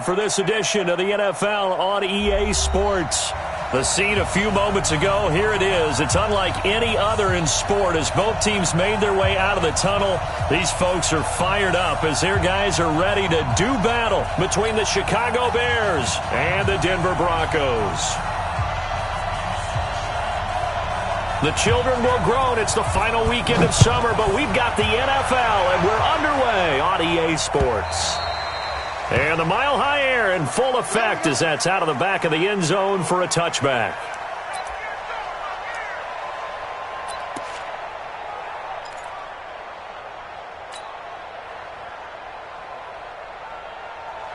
For this edition of the NFL on EA Sports. The scene a few moments ago, here it is. It's unlike any other in sport as both teams made their way out of the tunnel. These folks are fired up as their guys are ready to do battle between the Chicago Bears and the Denver Broncos. The children will groan. It's the final weekend of summer, but we've got the NFL and we're underway on EA Sports. And the mile-high air in full effect as that's out of the back of the end zone for a touchback.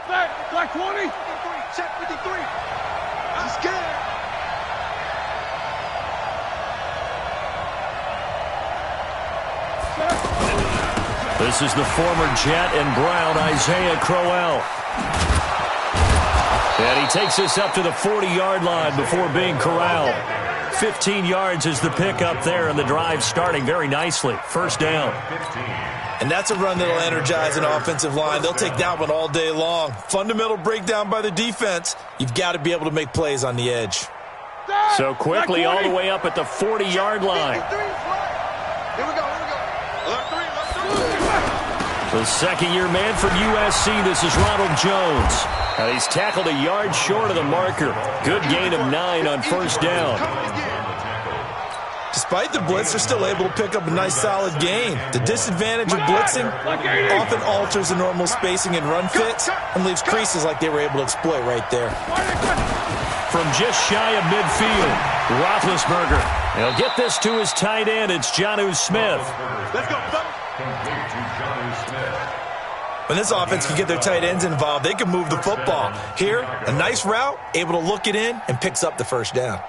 Black 20. Check 53. I'm scared. This is the former Jet and Brown, Isaiah Crowell. And he takes us up to the 40-yard line before being corralled. 15 yards is the pickup there, and the drive starting very nicely. First down. And that's a run that'll energize an offensive line. They'll take that one all day long. Fundamental breakdown by the defense. You've got to be able to make plays on the edge. So quickly all the way up at the 40-yard line. Here we go. The second-year man from USC, this is Ronald Jones. And he's tackled a yard short of the marker. Good gain of 9 on first down. Despite the blitz, they're still able to pick up a nice solid gain. The disadvantage of blitzing often alters the normal spacing and run fits and leaves creases like they were able to exploit right there. From just shy of midfield, Roethlisberger. He'll get this to his tight end. It's Jonnu Smith. Let's go. When this offense can get their tight ends involved, they can move the football. Here, a nice route, able to look it in, and picks up the first down.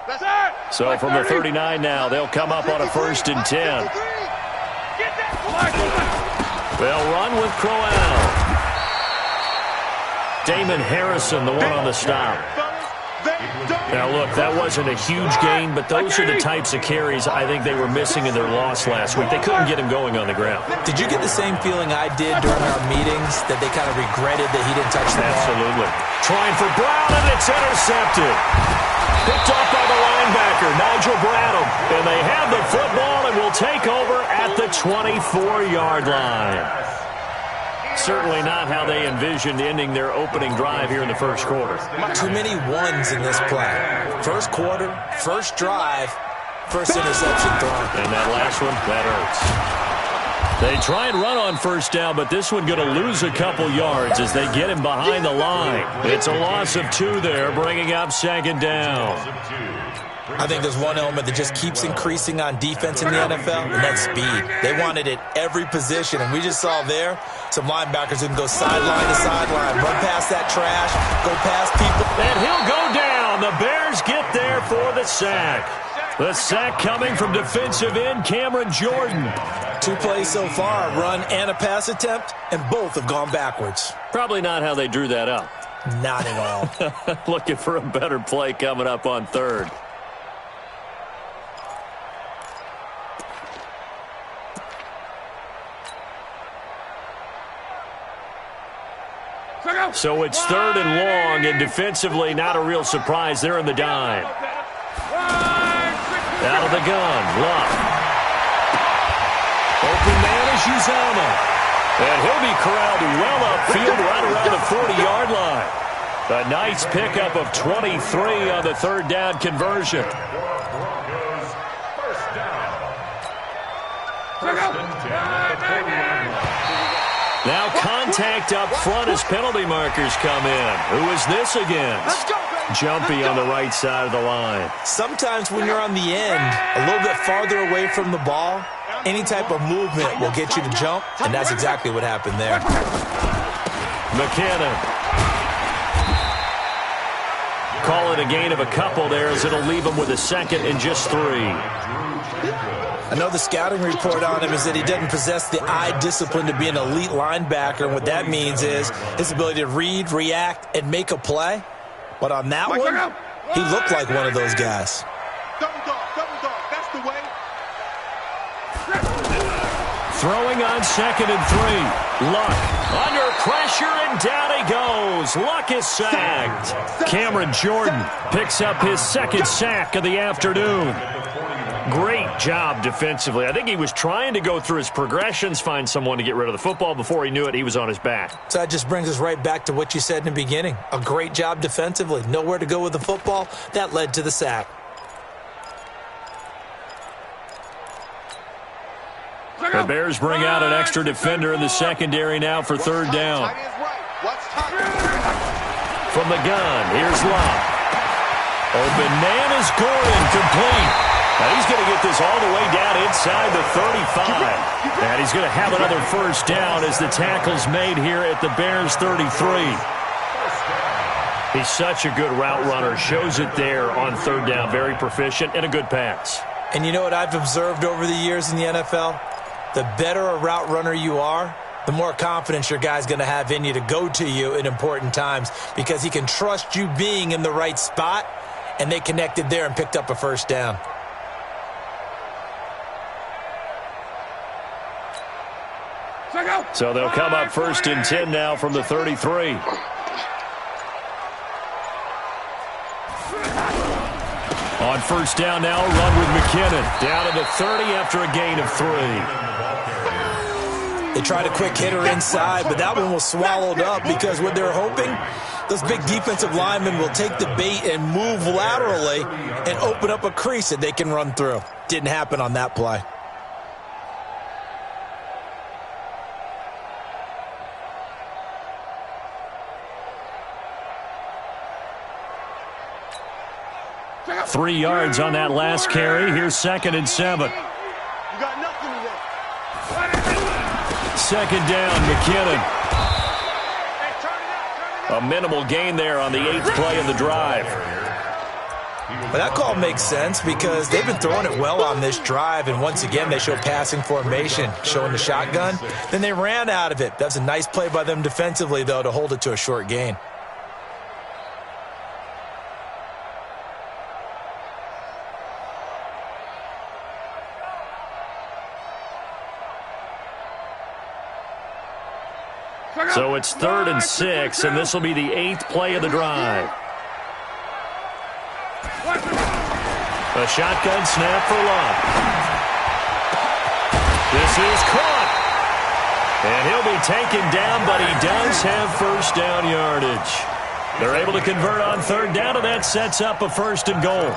So from the 39 now, they'll come up on a 1st and 10. They'll run with Crowell. Damon Harrison, the one on the stop. Now, look, that wasn't a huge gain, but those are the types of carries I think they were missing in their loss last week. They couldn't get him going on the ground. Did you get the same feeling I did during our meetings, that they kind of regretted that he didn't touch the ball? Absolutely. Trying for Brown, and it's intercepted. Picked off by the linebacker, Nigel Bradham. And they have the football and will take over at the 24-yard line. Certainly not how they envisioned ending their opening drive here in the first quarter. Too many ones in this play. First quarter, first drive, first interception thrown. And that last one, that hurts. They try and run on first down, but this one going to lose a couple yards as they get him behind the line. It's a loss of 2 there, bringing up second down. I think there's one element that just keeps increasing on defense in the NFL, and that's speed. They want it at every position, and we just saw there some linebackers who can go sideline to sideline, run past that trash, go past people. And he'll go down. The Bears get there for the sack. The sack coming from defensive end Cameron Jordan. 2 plays so far, a run and a pass attempt, and both have gone backwards. Probably not how they drew that up. Not at all. Looking for a better play coming up on 3rd. So it's 3rd and long, and defensively not a real surprise. They're in the dime. Out of the gun, Luck. Open man is Uzomah. And he'll be corralled well upfield right around the 40-yard line. A nice pickup of 23 on the 3rd down conversion. Now contact up front as penalty markers come in. Who is this against? Jumpy on the right side of the line. Sometimes when you're on the end, a little bit farther away from the ball, any type of movement will get you to jump, and that's exactly what happened there. McKinnon. Call it a gain of a couple there as it'll leave him with a 2nd and just 3. I know the scouting report on him is that he doesn't possess the eye discipline to be an elite linebacker, and what that means is his ability to read, react, and make a play. But on that one, he looked like one of those guys. Double dog, that's the way. Throwing on 2nd and 3. Luck under pressure and down he he goes. Luck is sacked. Cameron Jordan picks up his second sack of the afternoon. Great job defensively. I think he was trying to go through his progressions, find someone to get rid of the football. Before he knew it, he was on his back. So that just brings us right back to what you said in the beginning. A great job defensively. Nowhere to go with the football. That led to the sack. The Bears bring out an extra defender in the secondary now for third down. From the gun, here's Love. Open man is Gordon, complete. Now he's going to get this all the way down inside the 35. And he's going to have another first down as the tackle's made here at the Bears 33. He's such a good route runner. Shows it there on third down. Very proficient and a good pass. And you know what I've observed over the years in the NFL? The better a route runner you are, the more confidence your guy's going to have in you to go to you in important times because he can trust you being in the right spot, and they connected there and picked up a first down. So they'll come up first and 10 now from the 33. On first down now, run with McKinnon. Down to the 30 after a gain of 3. They tried a quick hitter inside, but that one was swallowed up because what they're hoping, those big defensive linemen will take the bait and move laterally and open up a crease that they can run through. Didn't happen on that play. Three yards on that last carry. Here's second and 7. You got nothing today. Second down, McKinnon. A minimal gain there on the 8th play of the drive. Well, that call makes sense because they've been throwing it well on this drive, and once again they show passing formation, showing the shotgun. Then they ran out of it. That's a nice play by them defensively, though, to hold it to a short gain. So it's 3rd and 6, and this will be the 8th play of the drive. A shotgun snap for Love. This is caught. And he'll be taken down, but he does have first down yardage. They're able to convert on third down, and that sets up a first and goal.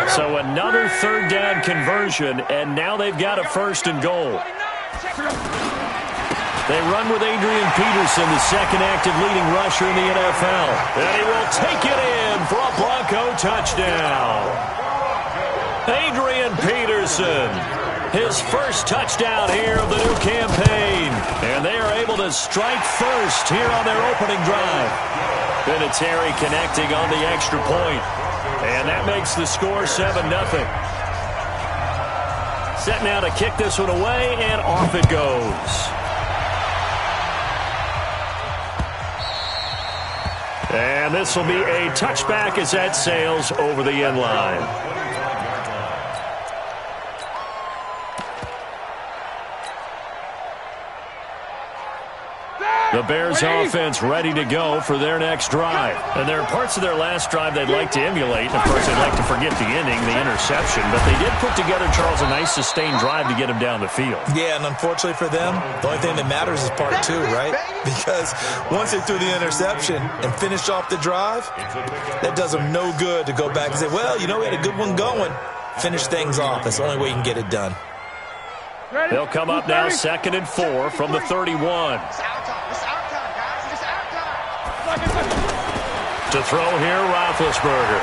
So another third down conversion, and now they've got a first and goal. They run with Adrian Peterson, the second active leading rusher in the NFL. And he will take it in for a Bronco touchdown. Adrian Peterson, his first touchdown here of the new campaign. And they are able to strike first here on their opening drive. Vinatieri connecting on the extra point. And that makes the score 7-0. Set now to kick this one away, and off it goes. And this will be a touchback as that sails over the end line. The Bears offense ready to go for their next drive. And there are parts of their last drive they'd like to emulate. Of course, they'd like to forget the inning, the interception. But they did put together, Charles, a nice sustained drive to get him down the field. Yeah, and unfortunately for them, the only thing that matters is part 2, right? Because once they threw the interception and finished off the drive, that does them no good to go back and say, well, you know, we had a good one going. Finish things off. That's the only way you can get it done. They'll come up now 2nd and 4 from the 31. To throw here, Roethlisberger.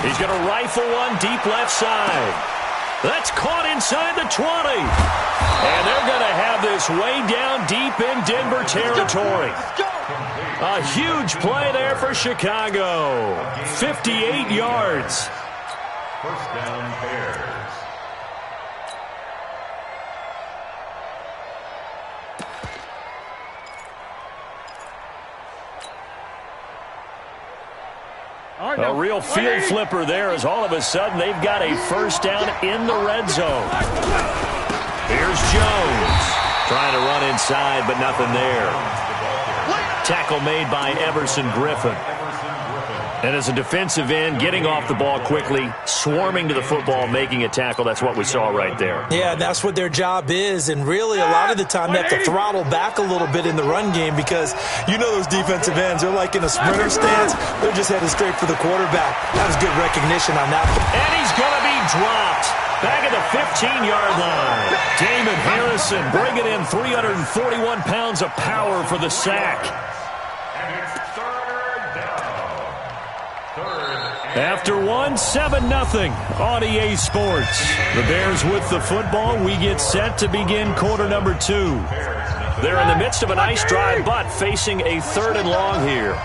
He's going to rifle one deep left side. That's caught inside the 20. And they're going to have this way down deep in Denver territory. A huge play there for Chicago. 58 yards. First down, Bears. A real field flipper there as all of a sudden they've got a first down in the red zone. Here's Here's Jones. Trying to run inside, but nothing there. Tackle made by Everson Griffin. And as a defensive end, getting off the ball quickly, swarming to the football, making a tackle, that's what we saw right there. Yeah, that's what their job is. And really, a lot of the time, they have to throttle back a little bit in the run game because you know those defensive ends, they're like in a sprinter stance. They're just headed straight for the quarterback. That was good recognition on that. And he's going to be dropped. Back at the 15-yard line. Damon Harrison bringing in 341 pounds of power for the sack. After 7-0 on EA Sports. The Bears with the football. We get set to begin quarter number 2. They're in the midst of a nice drive, but facing a 3rd and long here.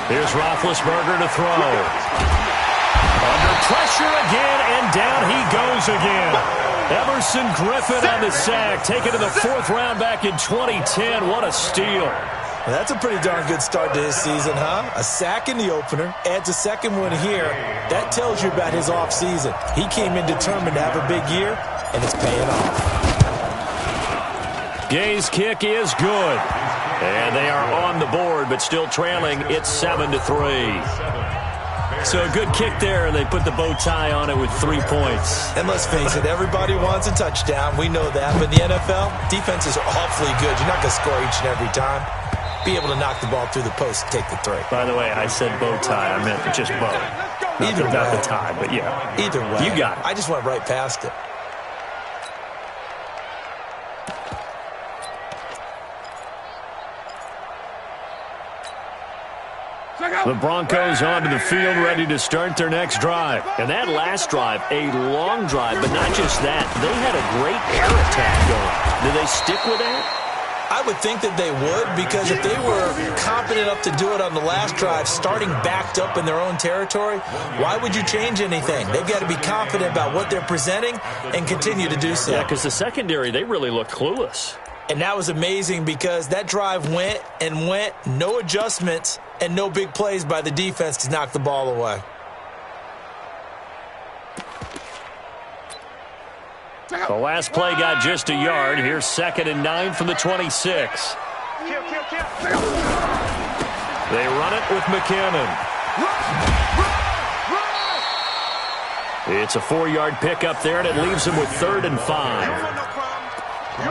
Here's Roethlisberger to throw. Under pressure again, and down he goes again. Everson Griffin on the sack, taken to the 4th round back in 2010. What a steal. That's a pretty darn good start to his season, huh? A sack in the opener, adds a second one here. That tells you about his offseason. He came in determined to have a big year, and it's paying off. Gay's kick is good. And they are on the board, but still trailing. It's 7-3. So a good kick there, and they put the bow tie on it with 3 points. And let's face it, everybody wants a touchdown. We know that. But in the NFL, defenses are awfully good. You're not going to score each and every time. Be able to knock the ball through the post and take the 3. By the way, I said bow tie. I meant just bow. Either way. Not the tie, but yeah. Either way. You got it. I just went right past it. The Broncos onto the field, ready to start their next drive. And that last drive, a long drive, but not just that. They had a great air attack going. Do they stick with that? I would think that they would, because if they were confident enough to do it on the last drive, starting backed up in their own territory, why would you change anything? They've got to be confident about what they're presenting and continue to do so. Yeah, because the secondary, they really looked clueless. And that was amazing because that drive went and went, no adjustments, and no big plays by the defense to knock the ball away. The last play got just a yard. Here's 2nd and 9 from the 26. They run it with McKinnon. It's a 4-yard pickup there, and it leaves them with 3rd and 5.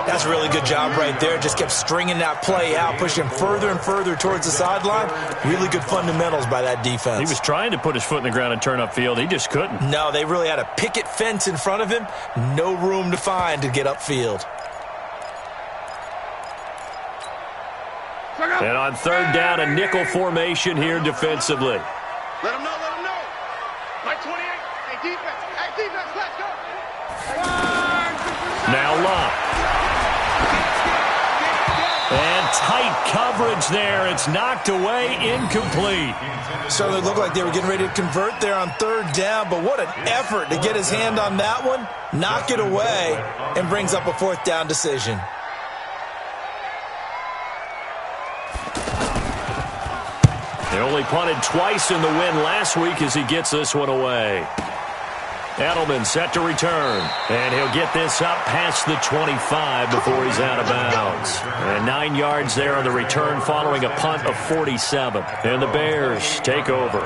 That's a really good job right there. Just kept stringing that play out, pushing further and further towards the sideline. Really good fundamentals by that defense. He was trying to put his foot in the ground and turn upfield. He just couldn't. No, they really had a picket fence in front of him. No room to find to get upfield. And on 3rd down, a nickel formation here defensively. Let him know, let him know. Like 28. Hey, defense, let's go. Now Locke. And tight coverage there. It's knocked away, incomplete. Certainly looked like they were getting ready to convert there on 3rd down, but what an effort to get his hand on that one, knock it away, and brings up a 4th down decision. They only punted twice in the win last week as he gets this one away. Edelman set to return, and he'll get this up past the 25 before he's out of bounds. And 9 yards there on the return following a punt of 47. And the Bears take over.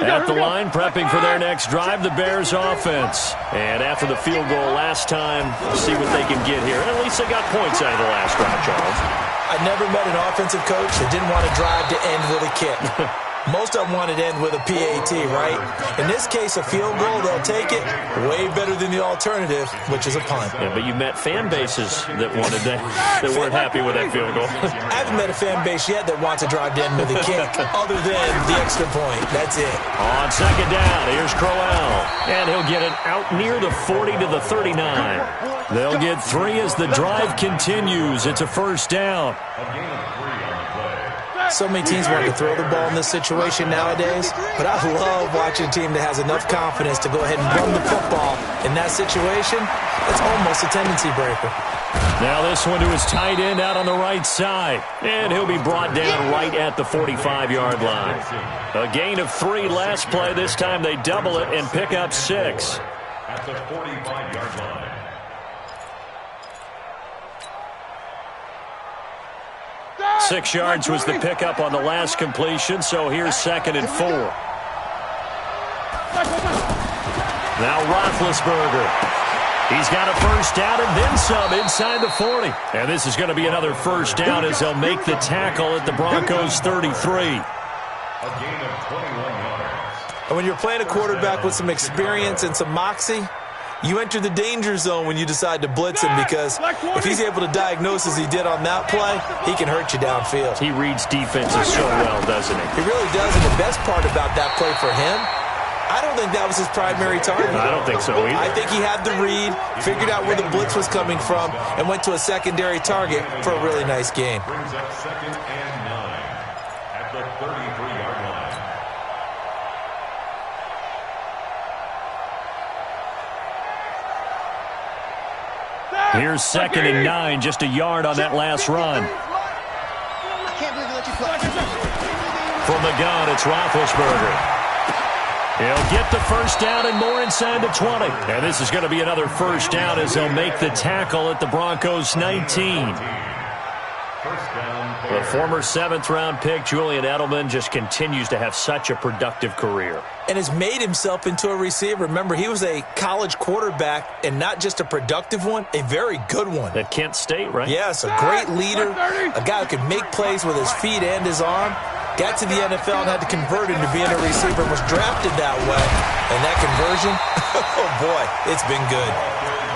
At the line, prepping for their next drive, the Bears offense. And after the field goal last time, see what they can get here. And at least they got points out of the last drive, Charles. I never met an offensive coach that didn't want to drive to end with a kick. Most of them want it to end with a PAT, right? In this case, a field goal, they'll take it. Way better than the alternative, which is a punt. Yeah, but you met fan bases that wanted that weren't happy with that field goal. I haven't met a fan base yet that wants to drive to end with a kick, other than the extra point. That's it. On 2nd down, here's Crowell. And he'll get it out near the 40 to the 39. They'll get 3 as the drive continues. It's a 1st down. So many teams want to throw the ball in this situation nowadays, but I love watching a team that has enough confidence to go ahead and run the football in that situation. That's almost a tendency breaker. Now this one to his tight end out on the right side, and he'll be brought down right at the 45-yard line. A gain of 3 last play. This time they double it and pick up 6. At the 45-yard line. 6 yards was the pickup on the last completion, so here's 2nd and 4. Now Roethlisberger. He's got a first down and then some inside the 40. And this is going to be another first down as they'll make the tackle at the Broncos' 33. A gain of 21 yards. And when you're playing a quarterback with some experience and some moxie, you enter the danger zone when you decide to blitz him, because if he's able to diagnose as he did on that play, he can hurt you downfield. He reads defenses so well, doesn't he? He really does, and the best part about that play for him, I don't think that was his primary target. I don't think so either. I think he had the read, figured out where the blitz was coming from, and went to a secondary target for a really nice gain. Brings up 2nd and 9 at the 33-yard line. Here's 2nd and 9, just a yard on that last run. I can't believe they let you play. From the gun, it's Roethlisberger. He'll get the first down and more inside the 20. And this is going to be another first down as they'll make the tackle at the Broncos' 19. The former 7th-round pick, Julian Edelman, just continues to have such a productive career. And has made himself into a receiver. Remember, he was a college quarterback, and not just a productive one, a very good one. At Kent State, right? Yes, a great leader, a guy who could make plays with his feet and his arm. Got to the NFL and had to convert into being a receiver and was drafted that way. And that conversion, oh boy, it's been good.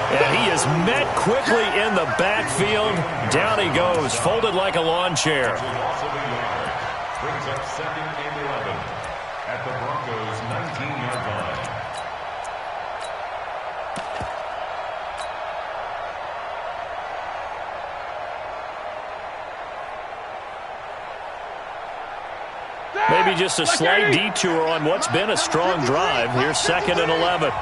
And he is met quickly in the backfield. Down he goes, folded like a lawn chair. Brings up 2nd and 11 at the Broncos' 19-yard line. Maybe just a slight detour on what's been a strong drive. Here's 2nd and 11.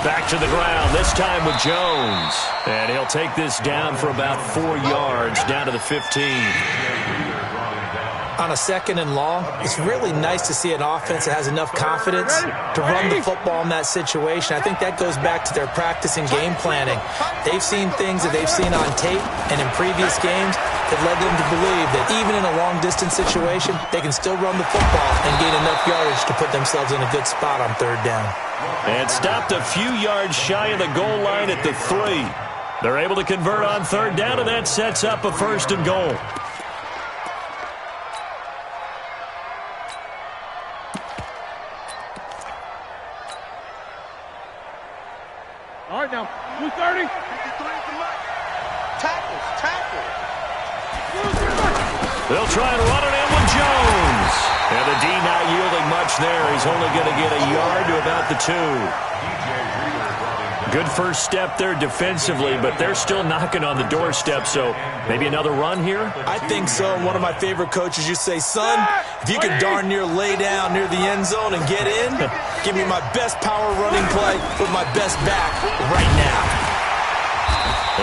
Back to the ground, this time with Jones. And he'll take this down for about 4 yards, down to the 15. On a 2nd and long, it's really nice to see an offense that has enough confidence to run the football in that situation. I think that goes back to their practice and game planning. They've seen things that they've seen on tape and in previous games that led them to believe that even in a long-distance situation, they can still run the football and gain enough yardage to put themselves in a good spot on 3rd down. And stopped a few yards shy of the goal line at the 3. They're able to convert on 3rd down, and that sets up a 1st and goal. All right, now, 230. Tackles. They'll try and run it in with Jones. And the D not yielding much there. He's only going to get a yard to about the 2. Good first step there defensively, but they're still knocking on the doorstep, so maybe another run here? I think so. One of my favorite coaches used to say, son, if you could darn near lay down near the end zone and get in, give me my best power running play with my best back right now.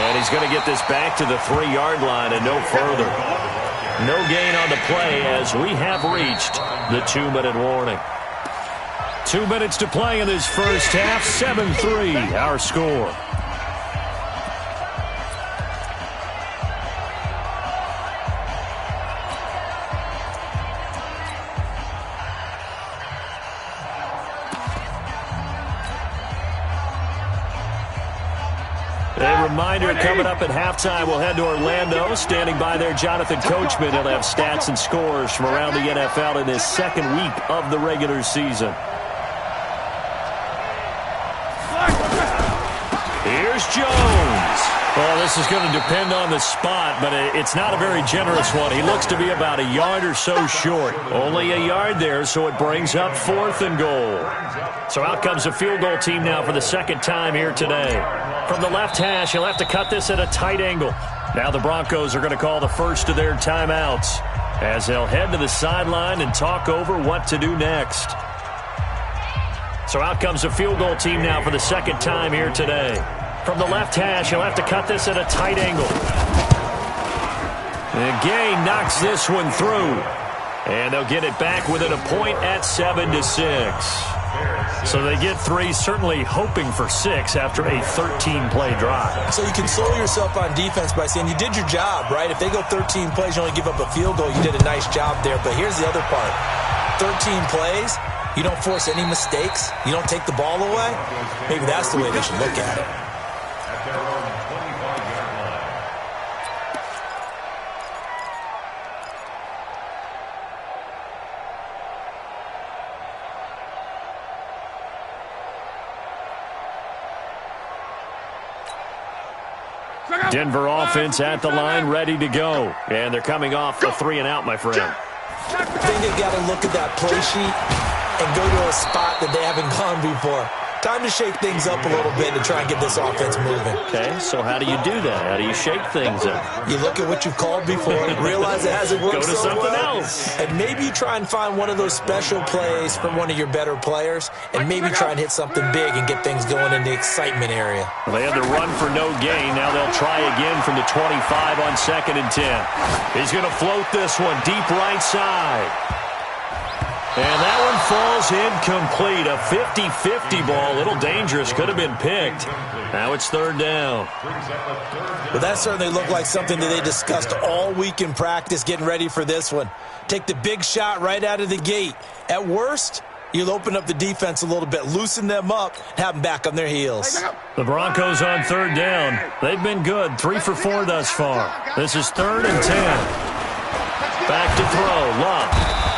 And he's going to get this back to the 3-yard line and no further. No gain on the play as we have reached the 2-minute warning. 2 minutes to play in this first half. 7-3 our score. A reminder, coming up at halftime, we'll head to Orlando. Standing by there, Jonathan Coachman. He'll have stats and scores from around the NFL in this 2nd week of the regular season. Here's Jones. Well, this is going to depend on the spot, but it's not a very generous one. He looks to be about a yard or so short. Only a yard there, so it brings up 4th and goal. So out comes the field goal team now for the 2nd time here today. From the left hash, he'll have to cut this at a tight angle. Now the Broncos are going to call the first of their timeouts as they'll head to the sideline and talk over what to do next. So out comes the field goal team now for the second time here today. From the left hash, he'll have to cut this at a tight angle. And Gay knocks this one through. And they'll get it back within a point at 7-6. So they get 3, certainly hoping for 6 after a 13-play drive. So you console yourself on defense by saying you did your job, right? If they go 13 plays, you only give up a field goal, you did a nice job there. But here's the other part. 13 plays, you don't force any mistakes, you don't take the ball away. Maybe that's the way they should look at it. At their own 25-yard line. Denver offense at the line, ready to go. And they're coming off a 3 and out, my friend. I think they've got to look at that play sheet and go to a spot that they haven't gone before. Time to shake things up a little bit and try and get this offense moving. Okay, so how do you do that? How do you shake things up? You look at what you've called before, realize it hasn't worked so so something well, else. and maybe you try and find one of those special plays from one of your better players, and maybe try and hit something big and get things going in the excitement area. Well, they had to run for no gain. Now they'll try again from the 25 on 2nd and 10. He's going to float this one deep right side. And that one falls incomplete. A 50-50 ball. A little dangerous. Could have been picked. Now it's 3rd down. Well, that certainly looked like something that they discussed all week in practice getting ready for this one. Take the big shot right out of the gate. At worst, you'll open up the defense a little bit, loosen them up, have them back on their heels. The Broncos on 3rd down. They've been good. 3 for 4 thus far. This is 3rd and 10. Back to throw. Love.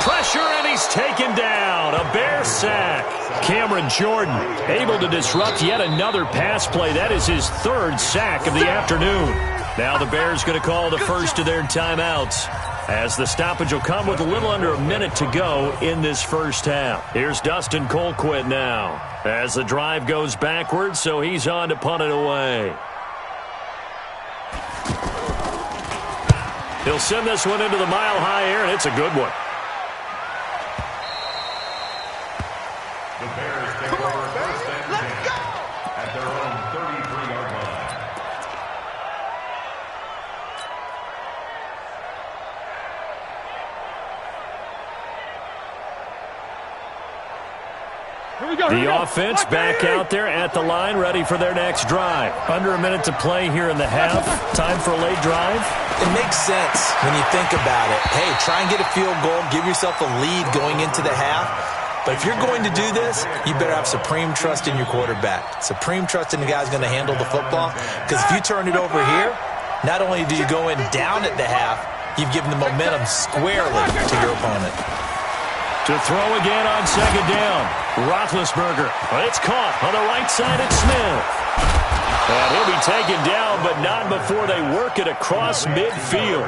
Pressure, and he's taken down. A Bear sack. Cameron Jordan able to disrupt yet another pass play. That is his 3rd sack of the afternoon. Now the Bears going to call the first of their timeouts, as the stoppage will come with a little under a minute to go in this first half. Here's Dustin Colquitt now as the drive goes backwards, so he's on to punt it away. He'll send this one into the mile-high air, and it's a good one. The Bears take over 1st and 10 at their own 33-yard line. The offense back out there at the line, ready for their next drive. Under a minute to play here in the half. Time for a late drive. It makes sense when you think about it. Hey, try and get a field goal, give yourself a lead going into the half. But if you're going to do this, you better have supreme trust in your quarterback. Supreme trust in the guy's going to handle the football. Because if you turn it over here, not only do you go in down at the half, you've given the momentum squarely to your opponent. To throw again on 2nd down. Roethlisberger. But it's caught on the right side at Smith. And he'll be taken down, but not before they work it across midfield.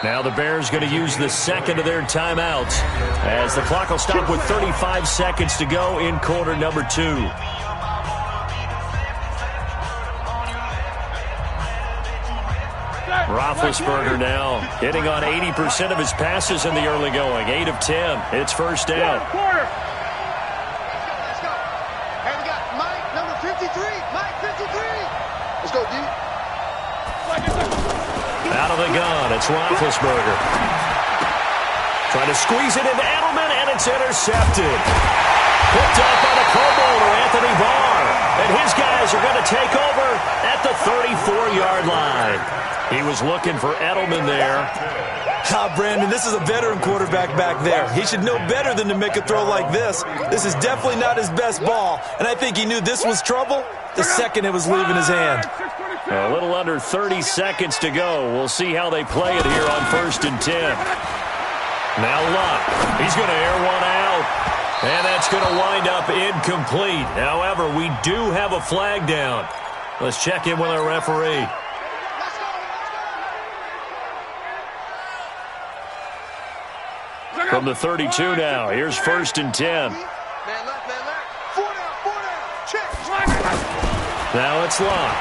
Now the Bears going to use the 2nd of their timeouts, as the clock will stop with 35 seconds to go in quarter number 2. Roethlisberger now hitting on 80% of his passes in the early going. 8 of 10. It's 1st down. Let's go. Hey, we got Mike, number 53. Mike, 53. Let's go, D. Out of the gun, it's Roethlisberger. Trying to squeeze it into Edelman, and it's intercepted. Picked up by the Pro Bowler, Anthony Barr. And his guys are going to take over at the 34-yard line. He was looking for Edelman there. Brandon, this is a veteran quarterback back there. He should know better than to make a throw like this. This is definitely not his best ball, and I think he knew this was trouble the second it was leaving his hand. A little under 30 seconds to go. We'll see how they play it here on 1st and 10. Now Luck. He's going to air one out, and that's going to wind up incomplete. However, we do have a flag down. Let's check in with our referee. From the 32 now, here's 1st and 10. Man left, man left. 4 down, 4 down. Check. Now it's Locke.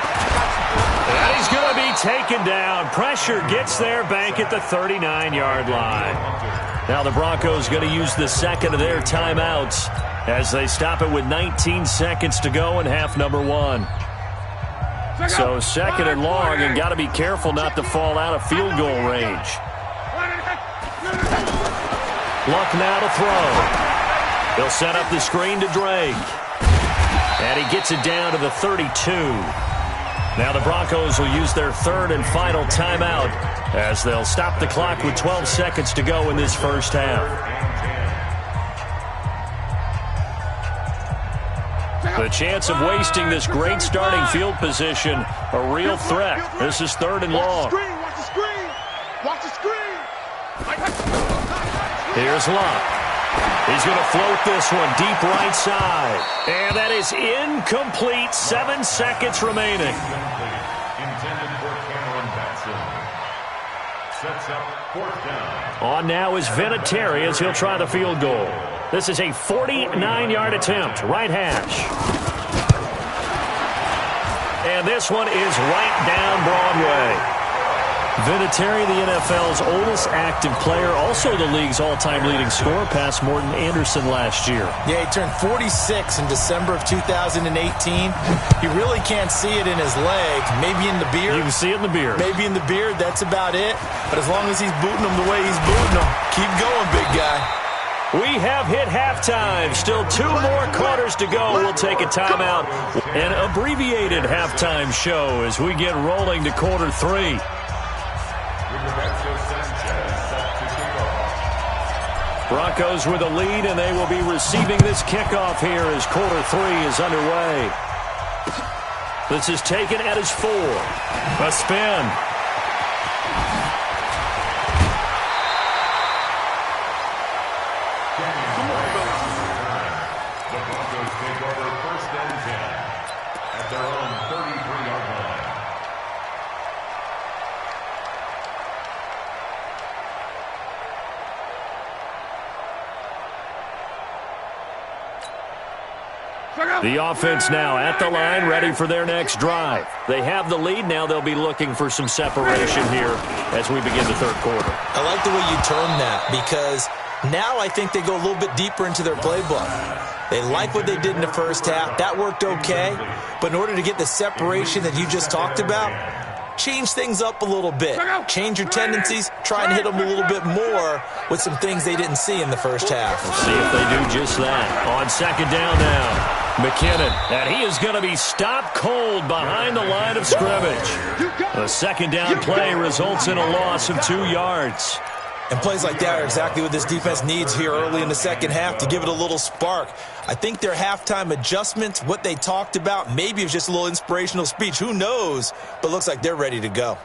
And he's going to be taken down. Pressure gets there, bank at the 39-yard line. Now the Broncos going to use the second of their timeouts as they stop it with 19 seconds to go in half number one. So second and long, and got to be careful not to fall out of field goal range. Luck now to throw. He'll set up the screen to Drake. And he gets it down to the 32. Now the Broncos will use their third and final timeout as they'll stop the clock with 12 seconds to go in this first half. The chance of wasting this great starting field position, a real threat. This is third and long. Watch the screen. Watch the screen. Here's Luck. He's going to float this one deep right side. And that is incomplete. 7 seconds remaining. Intended for Cameron Batson. Sets up fourth down. On now is Vinatieri as he'll try the field goal. This is a 49-yard attempt, right hash. And this one is right down Broadway. Vinatieri, the NFL's oldest active player, also the league's all-time leading scorer, past Morton Anderson last year. Yeah, he turned 46 in December of 2018. You really can't see it in his leg. Maybe in the beard. You can see it in the beard. Maybe in the beard. That's about it. But as long as he's booting them the way he's booting them, keep going, big guy. We have hit halftime. Still 2 more quarters to go. We'll take a timeout. An abbreviated halftime show as we get rolling to quarter 3. Broncos with a lead, and they will be receiving this kickoff here as quarter 3 is underway. This is taken at his 4. A spin. The Broncos take over first and 10 at their own 33-yard line. The offense now at the line, ready for their next drive. They have the lead. Now they'll be looking for some separation here as we begin the third quarter. I like the way you term that, because now I think they go a little bit deeper into their playbook. They like what they did in the first half. That worked okay. But in order to get the separation that you just talked about, change things up a little bit. Change your tendencies. Try and hit them a little bit more with some things they didn't see in the first half. We'll see if they do just that. On second down now, McKinnon. And he is going to be stopped cold behind the line of scrimmage. The second down play results in a loss of 2 yards. And plays like that are exactly what this defense needs here early in the second half to give it a little spark. I think their halftime adjustments, what they talked about, maybe it was just a little inspirational speech. Who knows? But looks like they're ready to go.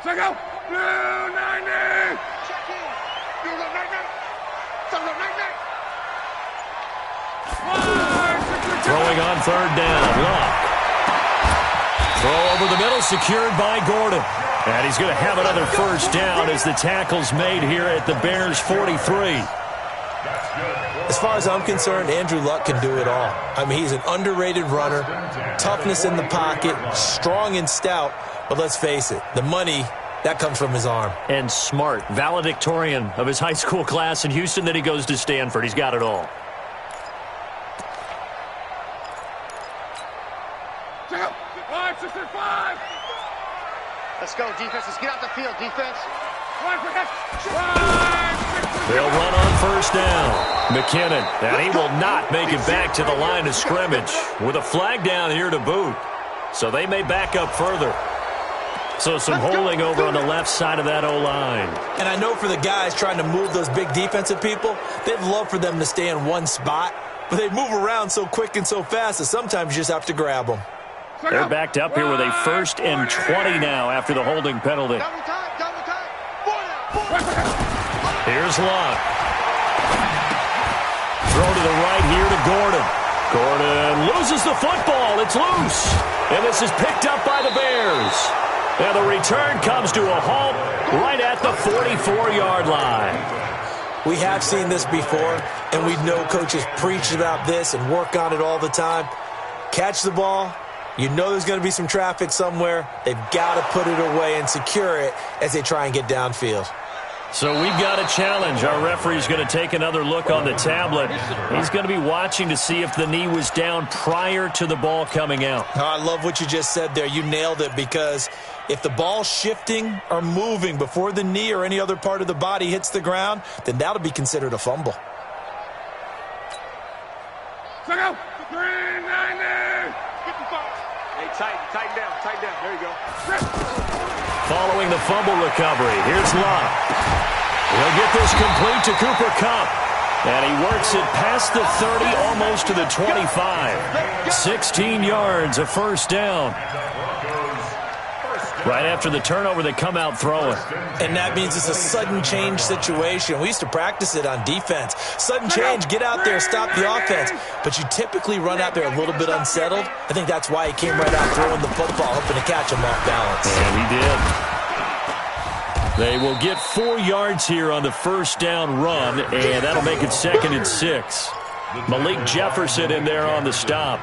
Check out. Blue 90. Check in. Blue 90. Throwing on third down. Luck. Throw over the middle, secured by Gordon. And he's going to have another first down as the tackle's made here at the Bears' 43. As far as I'm concerned, Andrew Luck can do it all. I mean, he's an underrated runner, toughness in the pocket, strong and stout. But let's face it, the money, that comes from his arm. And smart, valedictorian of his high school class in Houston. Then he goes to Stanford. He's got it all. Let's go, defense. Let's get out the field, defense. They'll run on first down. McKinnon, and he will not make it back to the line of scrimmage with a flag down here to boot. So they may back up further. So some holding over on the left side of that O-line. And I know for the guys trying to move those big defensive people, they'd love for them to stay in one spot. But they move around so quick and so fast that sometimes you just have to grab them. They're backed up here with a 1st and 20 now after the holding penalty. Double time, double time. Here's Luck. Throw to the right here to Gordon. Gordon loses the football. It's loose. And this is picked up by the Bears. And the return comes to a halt right at the 44-yard line. We have seen this before, and we know coaches preach about this and work on it all the time. Catch the ball. You know there's going to be some traffic somewhere. They've got to put it away and secure it as they try and get downfield. So we've got a challenge. Our referee's going to take another look on the tablet. He's going to be watching to see if the knee was down prior to the ball coming out. Oh, I love what you just said there. You nailed it, because if the ball's shifting or moving before the knee or any other part of the body hits the ground, then that'll be considered a fumble. Check out. 390. 55. Hey, tighten down. There you go. Following the fumble recovery, here's Luck. He'll get this complete to Cooper Kupp. And he works it past the 30, almost to the 25. 16 yards, a first down. Right after the turnover, they come out throwing. And that means it's a sudden change situation. We used to practice it on defense. Sudden change, get out there, stop the offense. But you typically run out there a little bit unsettled. I think that's why he came right out throwing the football, hoping to catch him off balance. And he did. They will get 4 yards here on the first down run, and that'll make it 2nd and 6. Malik Jefferson in there on the stop.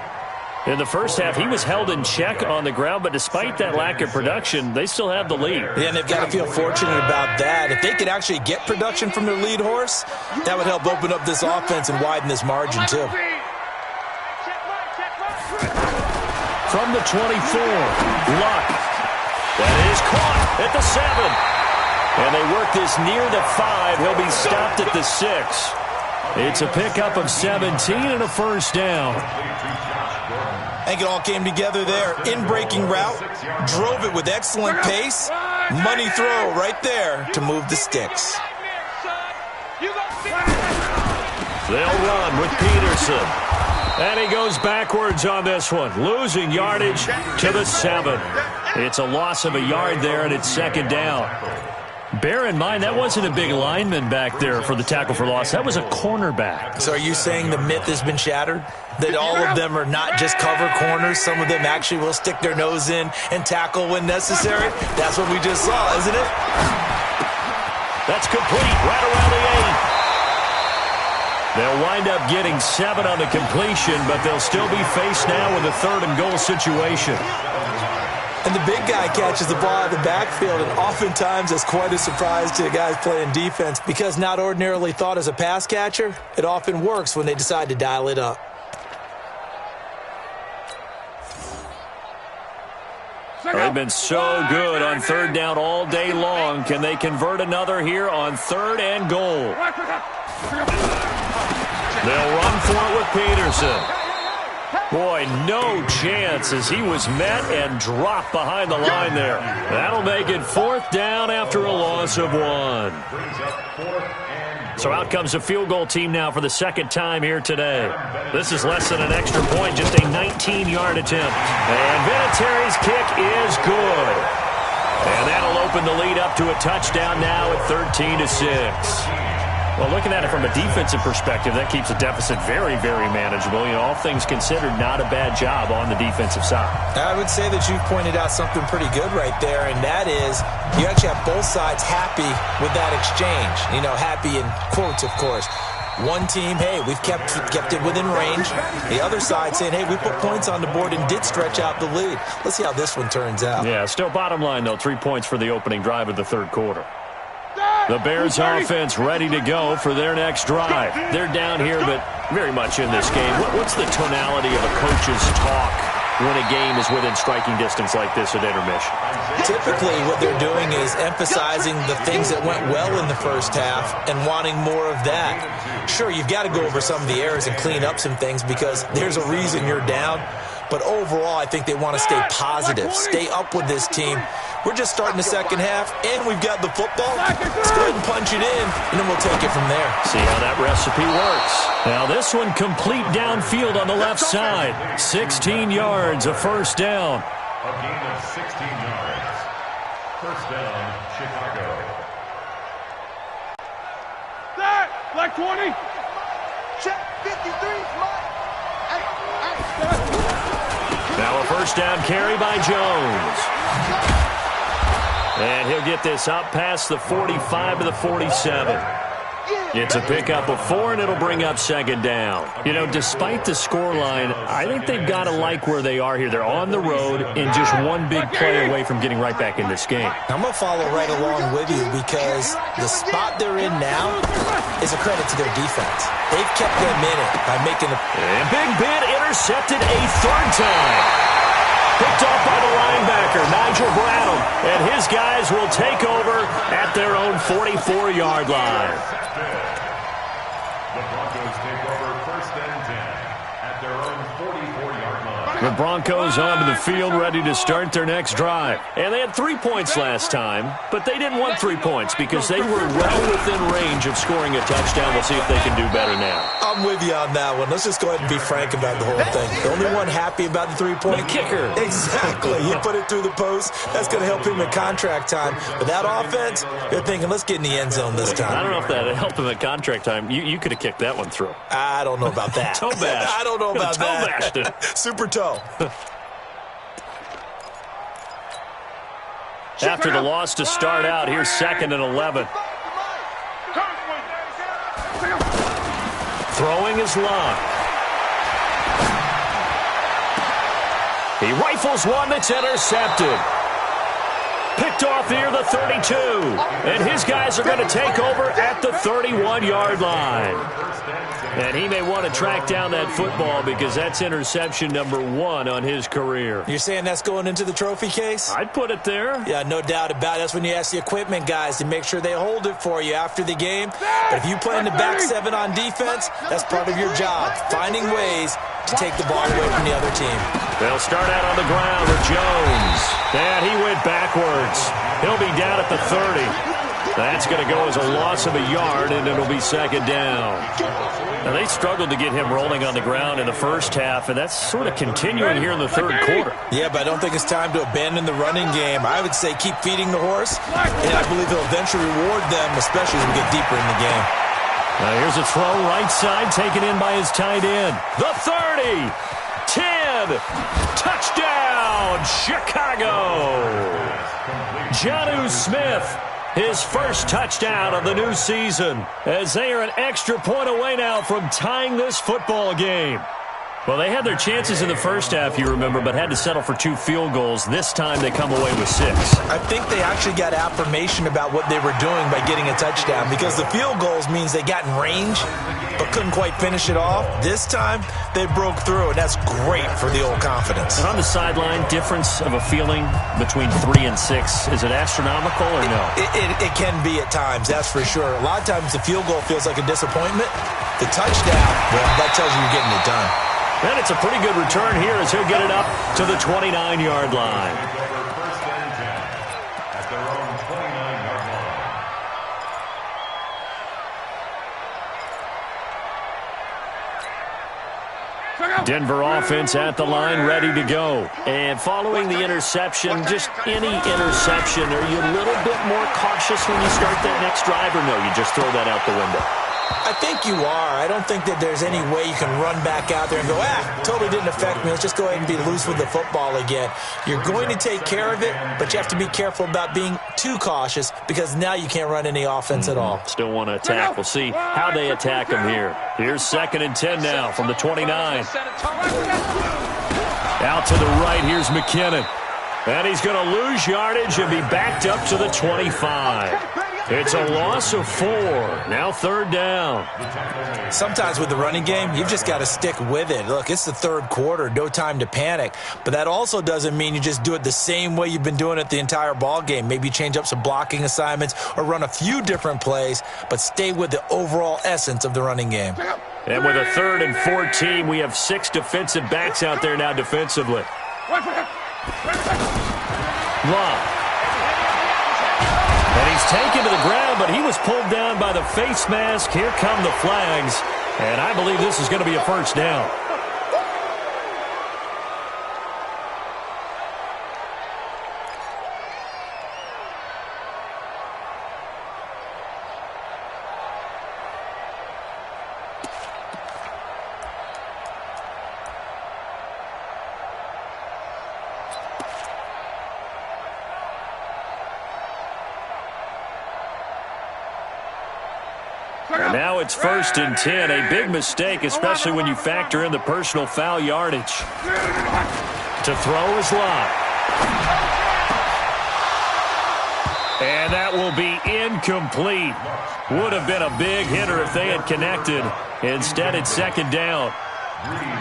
In the first half, he was held in check on the ground, but despite that lack of production, they still have the lead. Yeah, and they've got to feel fortunate about that. If they could actually get production from their lead horse, that would help open up this offense and widen this margin, too. From the 24, Luck. That is caught at the 7. And they work this near the 5. He'll be stopped at the 6. It's a pickup of 17 and a first down. I think it all came together there. In-breaking route, drove it with excellent pace. Money throw right there to move the sticks. They'll run with Peterson. And he goes backwards on this one, losing yardage to the 7. It's a loss of a yard there, and it's 2nd down. Bear in mind, that wasn't a big lineman back there for the tackle for loss. That was a cornerback. So are you saying the myth has been shattered? That all of them are not just cover corners? Some of them actually will stick their nose in and tackle when necessary? That's what we just saw, isn't it? That's complete right around the 8. They'll wind up getting 7 on the completion, but they'll still be faced now with a 3rd and goal situation. And the big guy catches the ball out of the backfield, and oftentimes that's quite a surprise to the guys playing defense, because not ordinarily thought as a pass catcher, it often works when they decide to dial it up. They've been so good on 3rd down all day long. Can they convert another here on 3rd and goal? They'll run for it with Peterson. Boy, no chance as he was met and dropped behind the line there. That'll make it 4th down after a loss of 1. So out comes the field goal team now for the 2nd time here today. This is less than an extra point, just a 19-yard attempt. And Vinatieri's kick is good. And that'll open the lead up to a touchdown now at 13-6. Well, looking at it from a defensive perspective, that keeps the deficit very, very manageable. You know, all things considered, not a bad job on the defensive side. I would say that you've pointed out something pretty good right there, and that is you actually have both sides happy with that exchange. You know, happy in quotes, of course. One team, hey, we've kept it within range. The other side saying, hey, we put points on the board and did stretch out the lead. Let's see how this one turns out. Yeah, still bottom line, though, 3 points for the opening drive of the 3rd quarter. The Bears offense ready to go for their next drive. They're down here, but very much in this game. What's the tonality of a coach's talk when a game is within striking distance like this at intermission? Typically, what they're doing is emphasizing the things that went well in the first half and wanting more of that. Sure, you've got to go over some of the errors and clean up some things because there's a reason you're down. But overall, I think they want to stay positive, stay up with this team. We're just starting the second half, and we've got the football. Let's go ahead and punch it in, and then we'll take it from there. See how that recipe works. Now this one complete downfield on the left side. 16 yards, a first down. A gain of 16 yards. First down, Chicago. That, like 20. Check 53's mine. Now a first down carry by Jones. And he'll get this up past the 45 to the 47. It's a pickup of 4, and it'll bring up second down. You know, despite the scoreline, I think they've got to like where they are here. They're on the road and just one big play away from getting right back in this game. I'm going to follow right along with you because the spot they're in now is a credit to their defense. They've kept them in it by making a... And Big Ben intercepted a third time. Picked off by the linebacker, Nigel Bradham. And his guys will take over at their own 44-yard line. The Broncos take over 1st and 10 at their own 44-yard line. The Broncos onto the field, ready to start their next drive. And they had 3 points last time, but they didn't want 3 points because they were well within range of scoring a touchdown. We'll see if they can do better now. I'm with you on that one. Let's just go ahead and be frank about the whole thing. The only one happy about the 3-point kicker. Exactly. You put it through the post. That's going to help him in contract time. But that offense, they're thinking, let's get in the end zone this time. I don't know if that helped him in contract time. You could have kicked that one through. I don't know about that. Toe bash. I don't know about toe that. Bashed it. Super toe. After the loss to start out, here's 2nd and 11. Throwing is Love. He rifles one that's intercepted. Picked off near the 32. And his guys are going to take over at the 31-yard line. And he may want to track down that football because that's interception number 1 on his career. You're saying that's going into the trophy case? I'd put it there. Yeah, no doubt about it. That's when you ask the equipment guys to make sure they hold it for you after the game. But if you play in the back 7 on defense, that's part of your job, finding ways to take the ball away from the other team. They'll start out on the ground with Jones. And he went backwards. He'll be down at the 30. That's going to go as a loss of a yard, and it'll be second down. Now, they struggled to get him rolling on the ground in the first half, and that's sort of continuing here in the third quarter. Yeah, but I don't think it's time to abandon the running game. I would say keep feeding the horse, and I believe he'll eventually reward them, especially as we get deeper in the game. Now, here's a throw right side, taken in by his tight end. The 30, 10, touchdown, Chicago. Jonnu Smith, his first touchdown of the new season, as they are an extra point away now from tying this football game. Well, they had their chances in the first half, you remember, but had to settle for 2 field goals. This time they come away with 6. I think they actually got affirmation about what they were doing by getting a touchdown because the field goals means they got in range but couldn't quite finish it off. This time they broke through, and that's great for the old confidence. And on the sideline, difference of a feeling between 3 and 6, is it astronomical or no? It can be at times, that's for sure. A lot of times the field goal feels like a disappointment. The touchdown, well, that tells you you're getting it done. And it's a pretty good return here as he'll get it up to the 29-yard line. First and 10 at their own 29-yard line. Denver offense at the line, ready to go. And following the interception, just any interception, are you a little bit more cautious when you start that next drive, or no, you just throw that out the window? I think you are. I don't think that there's any way you can run back out there and go, totally didn't affect me. Let's just go ahead and be loose with the football again. You're going to take care of it, but you have to be careful about being too cautious because now you can't run any offense at all. Still want to attack. We'll see how they attack him here. Here's 2nd and 10 now from the 29. Out to the right, here's McKinnon. And he's going to lose yardage and be backed up to the 25. It's a loss of 4. Now 3rd down. Sometimes with the running game, you've just got to stick with it. Look, it's the 3rd quarter, no time to panic. But that also doesn't mean you just do it the same way you've been doing it the entire ball game. Maybe change up some blocking assignments or run a few different plays, but stay with the overall essence of the running game. And with a 3rd and 14, we have 6 defensive backs out there now defensively. Love. And he's taken to the ground, but he was pulled down by the face mask. Here come the flags, and I believe this is going to be a first down. And now it's 1st and 10. A big mistake, especially when you factor in the personal foul yardage. To throw is Locke. And that will be incomplete. Would have been a big hitter if they had connected. Instead, it's 2nd down.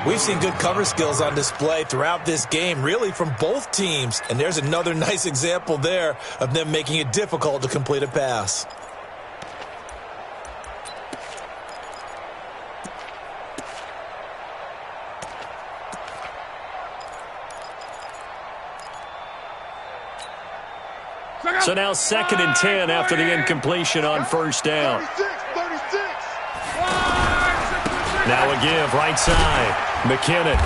We've seen good cover skills on display throughout this game, really from both teams. And there's another nice example there of them making it difficult to complete a pass. So now 2nd and 10 after the incompletion on 1st down. Now a give, right side. McKinnon.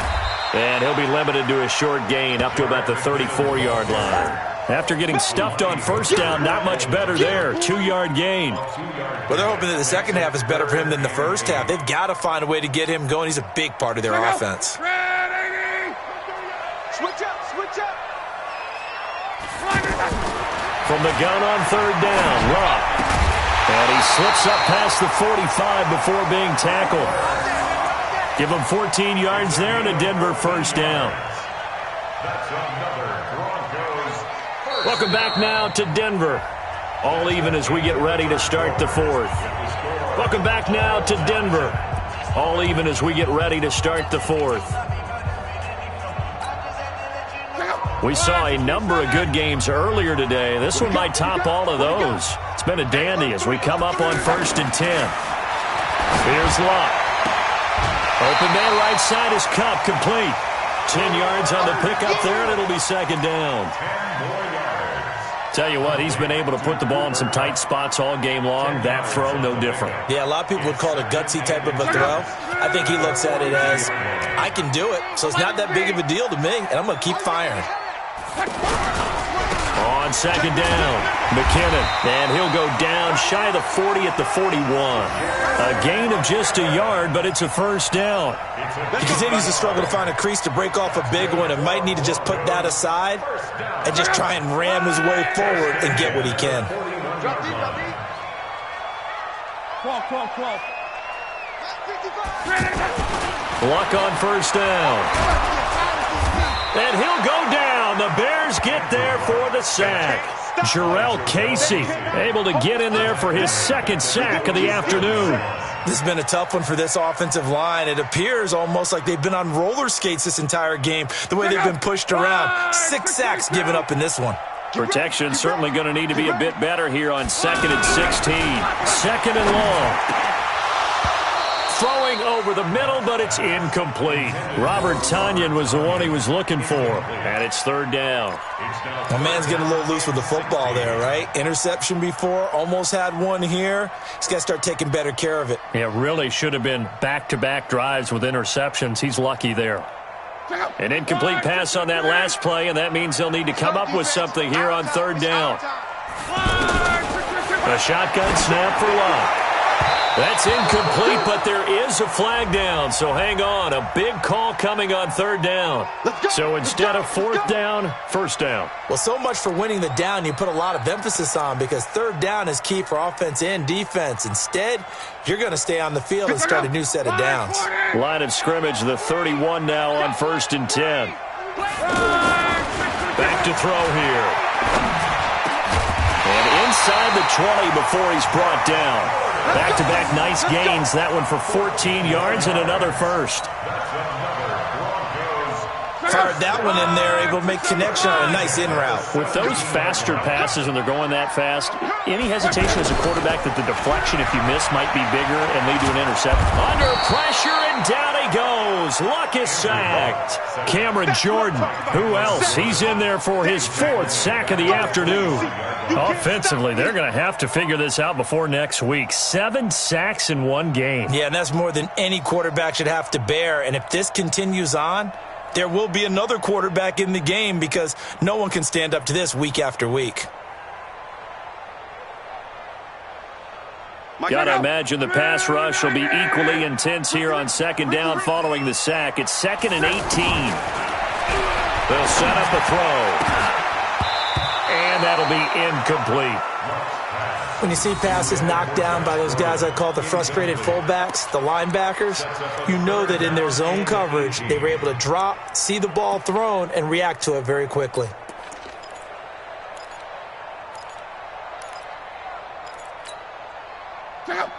And he'll be limited to a short gain up to about the 34-yard line. After getting stuffed on 1st down, not much better there. 2-yard gain. Well, they're hoping that the second half is better for him than the first half. They've got to find a way to get him going. He's a big part of their offense. Switch up, switch up. From the gun on 3rd down, Locke. And he slips up past the 45 before being tackled. Give him 14 yards there and a Denver 1st down. Welcome back now to Denver. All even as we get ready to start the 4th. Welcome back now to Denver. All even as we get ready to start the 4th. We saw a number of good games earlier today. This one might top all of those. It's been a dandy as we come up on 1st and 10. Here's Locke. Open man right side is Cup, complete. 10 yards on the pickup there, and it'll be 2nd down. Tell you what, he's been able to put the ball in some tight spots all game long. That throw, no different. Yeah, a lot of people would call it a gutsy type of a throw. I think he looks at it as, I can do it, so it's not that big of a deal to me, and I'm going to keep firing. On 2nd down, McKinnon, and he'll go down shy of the 40 at the 41. A gain of just a yard, but it's a 1st down. He continues to struggle to find a crease to break off a big one and might need to just put that aside and just try and ram his way forward and get what he can. Luck on 1st down. And he'll go down. The Bears get there for the sack. Jarrell Casey able to get in there for his 2nd sack of the afternoon. This has been a tough one for this offensive line. It appears almost like they've been on roller skates this entire game, the way they've been pushed around. 6 sacks given up in this one. Protection certainly going to need to be a bit better here on 2nd and 16. 2nd and long. Throwing over the middle, but it's incomplete. Robert Tonyan was the one he was looking for, and it's 3rd down. My man's getting a little loose with the football there, right? Interception before, almost had one here. He's got to start taking better care of it. It really should have been back-to-back drives with interceptions. He's lucky there. An incomplete pass on that last play, and that means they'll need to come up with something here on 3rd down. A shotgun snap for Locke. That's incomplete, but there is a flag down, so hang on. A big call coming on 3rd down. So instead of 4th down, 1st down. Well, so much for winning the down you put a lot of emphasis on because 3rd down is key for offense and defense. Instead, you're going to stay on the field and start a new set of downs. Line of scrimmage, the 31 now on 1st and 10. Back to throw here. And inside the 20 before he's brought down. Back-to-back nice gains. That one for 14 yards and another 1st. Fired that one in there, able to make connection on a nice in route. With those faster passes when they're going that fast, any hesitation as a quarterback that the deflection, if you miss, might be bigger and lead to an interception. Under pressure, and down he goes. Luck is sacked. Cameron Jordan, who else? He's in there for his 4th sack of the afternoon. Offensively, they're going to have to figure this out before next week. 7 sacks in one game. Yeah, and that's more than any quarterback should have to bear. And if this continues on, there will be another quarterback in the game because no one can stand up to this week after week. Got to imagine the pass rush will be equally intense here on 2nd down following the sack. It's 2nd and 18. They'll set up a throw. And that'll be incomplete. When you see passes knocked down by those guys I call the frustrated fullbacks, the linebackers, you know that in their zone coverage, they were able to drop, see the ball thrown, and react to it very quickly.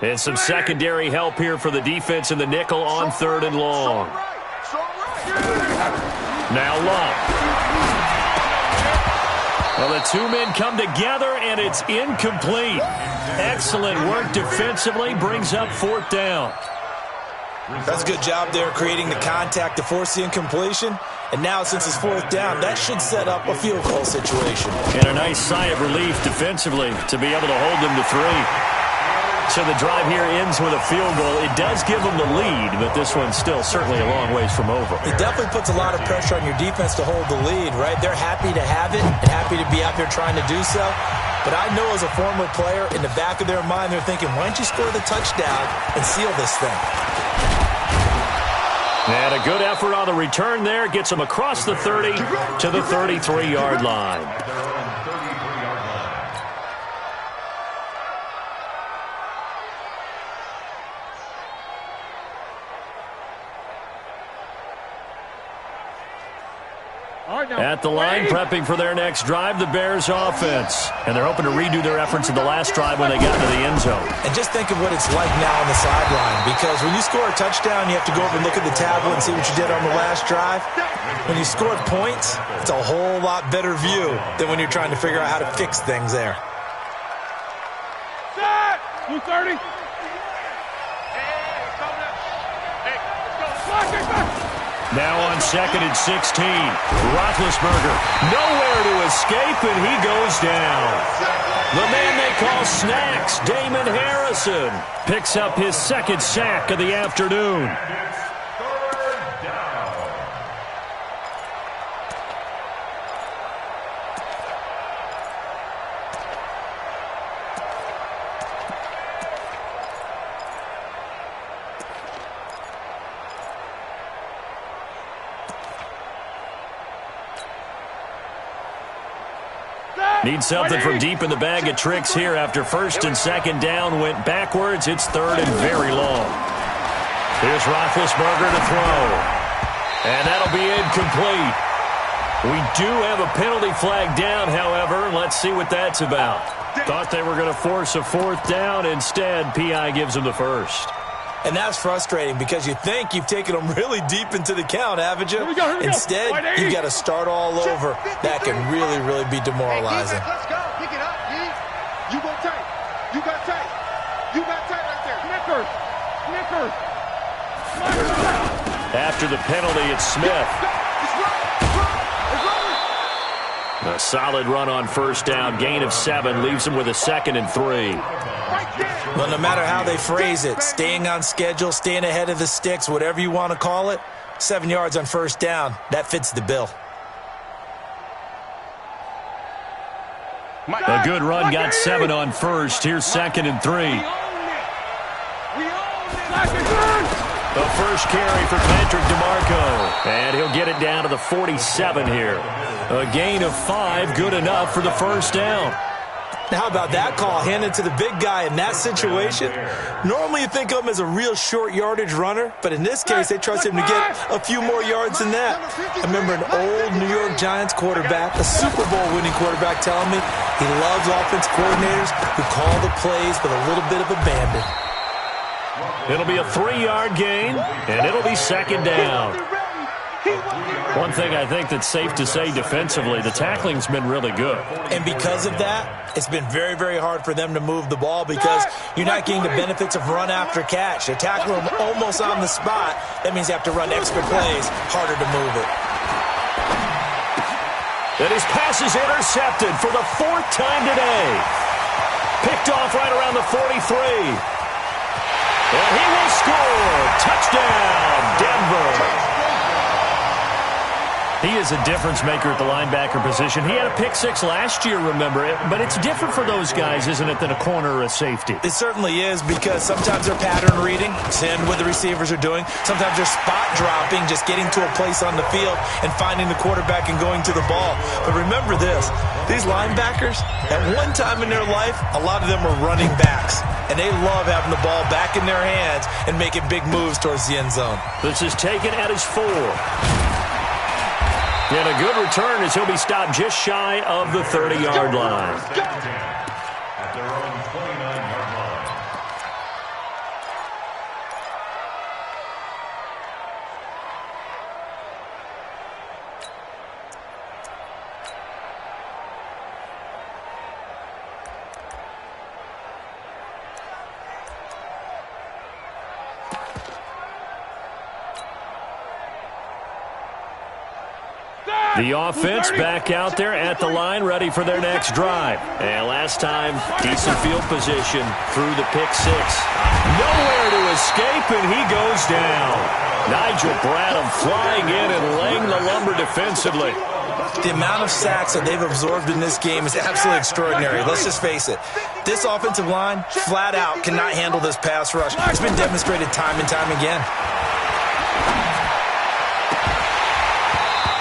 And some secondary help here for the defense in the nickel on 3rd and long. Now long. Well, the two men come together, and it's incomplete. Excellent work defensively, brings up 4th down. That's a good job there creating the contact to force the incompletion. And now, since it's 4th down, that should set up a field goal situation. And a nice sigh of relief defensively to be able to hold them to 3. So the drive here ends with a field goal. It does give them the lead, but this one's still certainly a long ways from over. It definitely puts a lot of pressure on your defense to hold the lead, right? They're happy to have it and happy to be out there trying to do so. But I know as a former player, in the back of their mind, they're thinking, why don't you score the touchdown and seal this thing? And a good effort on the return there. Gets them across the 30 to the 33-yard line. At the line, prepping for their next drive, the Bears offense. And they're hoping to redo their efforts in the last drive when they got to the end zone. And just think of what it's like now on the sideline. Because when you score a touchdown, you have to go over and look at the tablet and see what you did on the last drive. When you scored points, it's a whole lot better view than when you're trying to figure out how to fix things there. Set! 230. Now on 2nd and 16. Roethlisberger nowhere to escape, and he goes down. The man they call Snacks, Damon Harrison, picks up his 2nd sack of the afternoon. Need something from deep in the bag of tricks here after 1st and 2nd down went backwards. It's 3rd and very long. Here's Roethlisberger to throw. And that'll be incomplete. We do have a penalty flag down, however. Let's see what that's about. Thought they were going to force a 4th down. Instead, P.I. gives them the 1st. And that's frustrating because you think you've taken them really deep into the count, haven't you? Instead, you've got to start all over. That can really, really be demoralizing. Let's go. Pick it up, D. You go tight. You got tight. You got tight right there. Snickers. After the penalty, it's Smith. A solid run on 1st down. Gain of 7 leaves him with a 2nd and 3. Well, no matter how they phrase it, staying on schedule, staying ahead of the sticks, whatever you want to call it, 7 yards on 1st down, that fits the bill. A good run, got 7 on 1st. Here's 2nd and 3. The first carry for Patrick DeMarco. And he'll get it down to the 47 here. A gain of 5, good enough for the 1st down. Now, how about that call handed to the big guy in that situation? Normally you think of him as a real short yardage runner, but in this case they trust him to get a few more yards than that. I remember an old New York Giants quarterback, a Super Bowl winning quarterback, telling me he loves offense coordinators who call the plays with a little bit of abandon. It'll be a 3-yard gain, and it'll be 2nd down. One thing I think that's safe to say defensively, the tackling's been really good. And because of that, it's been very, very hard for them to move the ball because you're not getting the benefits of run after catch. They're tackling them almost on the spot. That means you have to run extra plays, harder to move it. And his pass is intercepted for the 4th time today. Picked off right around the 43. And he will score. Touchdown, Denver. He He is a difference maker at the linebacker position. He had a pick six last year, remember it, but it's different for those guys, isn't it, than a corner or a safety? It certainly is, because sometimes they're pattern reading, seeing what the receivers are doing. Sometimes they're spot dropping, just getting to a place on the field and finding the quarterback and going to the ball. But remember this, these linebackers, at one time in their life, a lot of them were running backs, and they love having the ball back in their hands and making big moves towards the end zone. This is taken at his 4. And a good return as he'll be stopped just shy of the 30-yard line. At their own 29-yard line. The offense back out there at the line, ready for their next drive. And last time, decent field position through the pick six. Nowhere to escape, and he goes down. Nigel Bradham flying in and laying the lumber defensively. The amount of sacks that they've absorbed in this game is absolutely extraordinary. Let's just face it. This offensive line, flat out, cannot handle this pass rush. It's been demonstrated time and time again.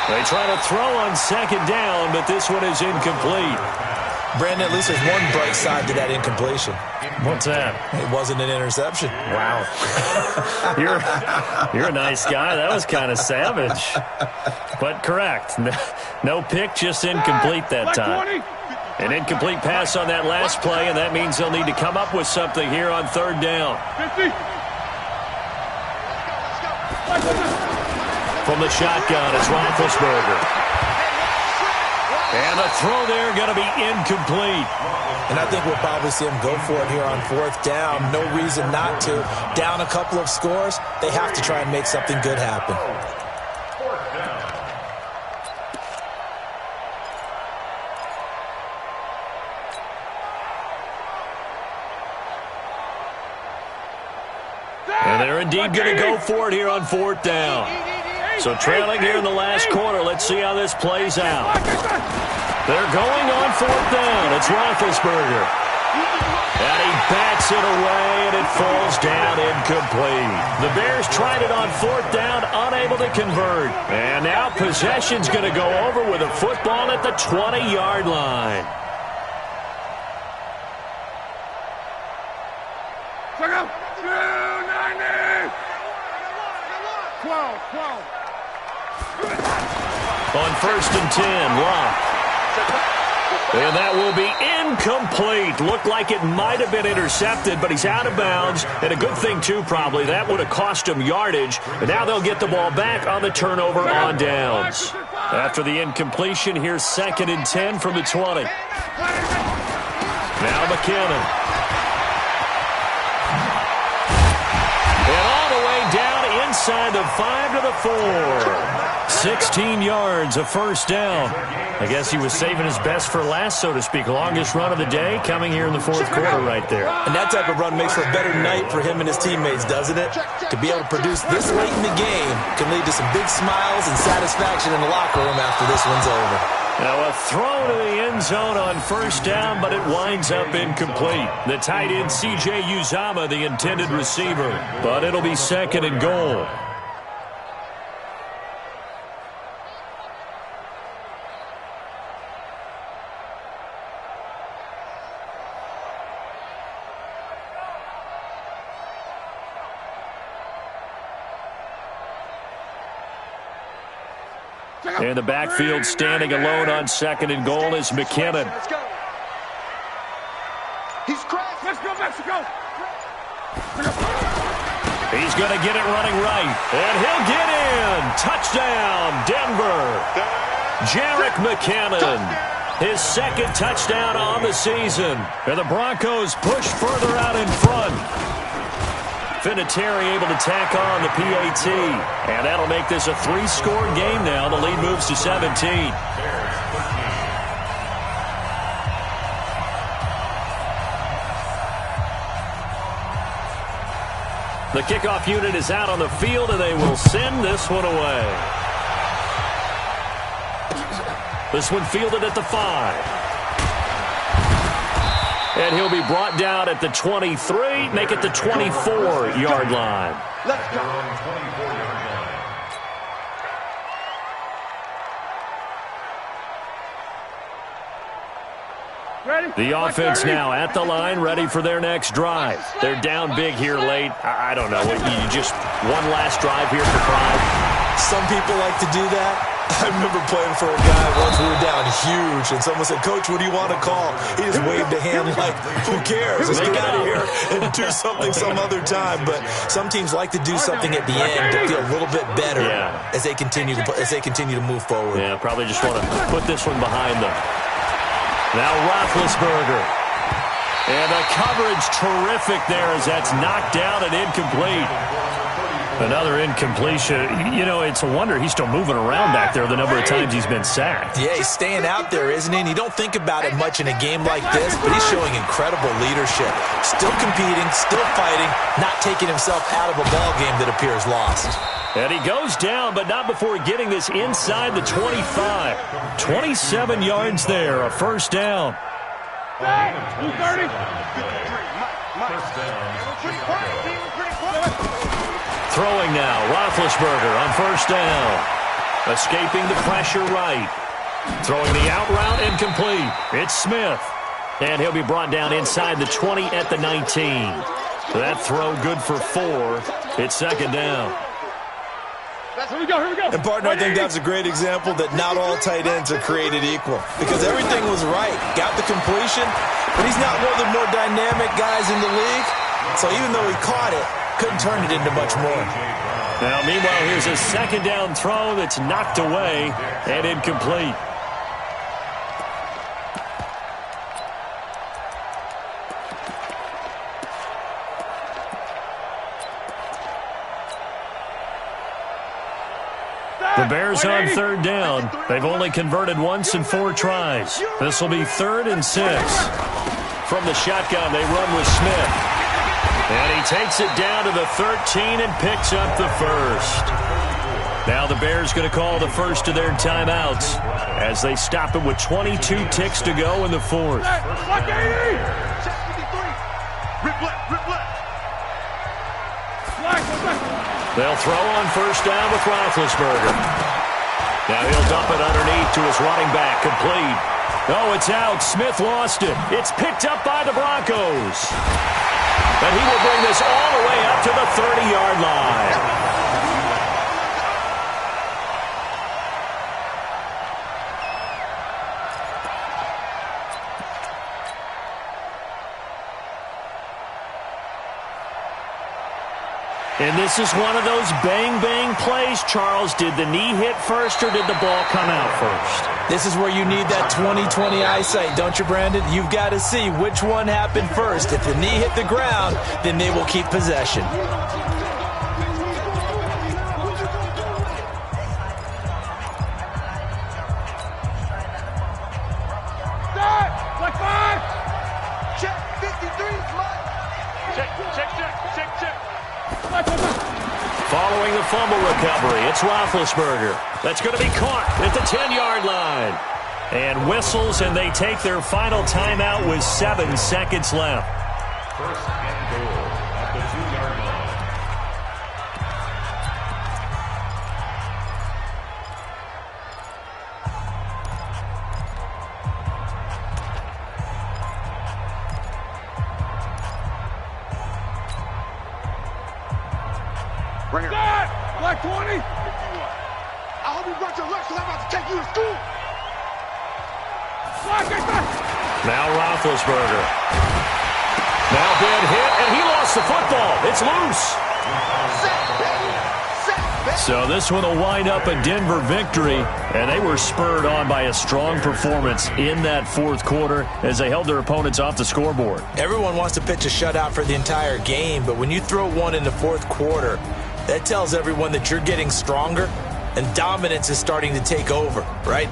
They try to throw on second down, but this one is incomplete. Brandon, at least there's one bright side to that incompletion. What's that? It wasn't an interception. Wow. You're a nice guy. That was kind of savage. But correct. No pick, just incomplete that time. An incomplete pass on that last play, and that means they'll need to come up with something here on third down. From the shotgun, it's Roethlisberger. And the throw there going to be incomplete. And I think we'll probably see him go for it here on fourth down. No reason not to. Down a couple of scores, they have to try and make something good happen. Fourth down. And they're indeed going to go for it here on fourth down. So trailing here in the last quarter, let's see how this plays out. They're going on fourth down. It's Roethlisberger. And he bats it away, and it falls down incomplete. The Bears tried it on fourth down, unable to convert. And now possession's going to go over with a football at the 20-yard line. Check out. 290. 12. On first and 10, Locke. And that will be incomplete. Looked like it might have been intercepted, but he's out of bounds. And a good thing, too, probably. That would have cost him yardage. And now they'll get the ball back on the turnover on downs. After the incompletion, here's second and 10 from the 20. Now McKinnon. And all the way down inside the 5 to the 4. 16 yards, a first down. I guess he was saving his best for last, so to speak. Longest run of the day coming here in the fourth quarter right there. And that type of run makes for a better night for him and his teammates, doesn't it? To be able to produce this late in the game can lead to some big smiles and satisfaction in the locker room after this one's over. Now a throw to the end zone on first down, but it winds up incomplete. The tight end, C.J. Uzama, the intended receiver. But it'll be second and goal. In the backfield, standing alone on second and goal is McKinnon. Let's go. He's crossed. Let's go, Mexico. He's going to get it running right. And he'll get in. Touchdown, Denver. Jerick McKinnon. His second touchdown on the season. And the Broncos push further out in front. Vinatieri able to tack on the PAT. And that'll make this a 3-score game now. The lead moves to 17. The kickoff unit is out on the field, and they will send this one away. This one fielded at the 5. And he'll be brought down at the 23, make it the 24-yard line. Let's go. 24-yard line. Ready? The offense now at the line, ready for their next drive. They're down big here late. I don't know. You just one last drive here for pride. Some people like to do that. I remember playing for a guy once. We were down huge, and someone said, "Coach, what do you want to call?" He just waved a hand like, "Who cares? Let's get out of here and do something some other time." But some teams like to do something at the end to feel a little bit better as they continue to move forward. Yeah, probably just want to put this one behind them. Now Roethlisberger. And the coverage terrific there as that's knocked down and incomplete. Another incompletion. You know, it's a wonder he's still moving around back there the number of times he's been sacked. Yeah, he's staying out there, isn't he? And you don't think about it much in a game like this, but he's showing incredible leadership. Still competing, still fighting, not taking himself out of a ball game that appears lost. And he goes down, but not before getting this inside the 25. 27 yards there, a first down. 230. Throwing now, Roethlisberger on first down. Escaping the pressure right. Throwing the out route incomplete. It's Smith. And he'll be brought down inside the 20 at the 19. That throw good for 4. It's second down. Here we go. And, partner, I think that's a great example that not all tight ends are created equal. Because everything was right. Got the completion, but he's not one of the more dynamic guys in the league. So even though he caught it, couldn't turn it into much more. Now, meanwhile, here's a second down throw that's knocked away and incomplete. The Bears on third down. They've only converted once in 4 tries. This will be 3rd and 6. From the shotgun, they run with Smith. And he takes it down to the 13 and picks up the first. Now the Bears going to call the first of their timeouts as they stop it with 22 ticks to go in the 4th. They'll throw on first down with Roethlisberger. Now he'll dump it underneath to his running back, complete. Oh, it's out. Smith lost it. It's picked up by the Broncos. And he will bring this all the way up to the 30-yard line. And this is one of those bang-bang plays, Charles. Did the knee hit first or did the ball come out first? This is where you need that 20/20 eyesight, don't you, Brandon? You've got to see which one happened first. If the knee hit the ground, then they will keep possession. Following the fumble recovery, it's Roethlisberger. That's going to be caught at the 10-yard line. And whistles, and they take their final timeout with 7 seconds left. First and goal at the 2-yard line. Bring it. Black 20. I hope you brought your lunch because I'm about to take you to school. Now Roethlisberger. Now bad hit, and he lost the football. It's loose. So this one will wind up a Denver victory, and they were spurred on by a strong performance in that 4th quarter as they held their opponents off the scoreboard. Everyone wants to pitch a shutout for the entire game, but when you throw one in the 4th quarter, that tells everyone that you're getting stronger and dominance is starting to take over, right?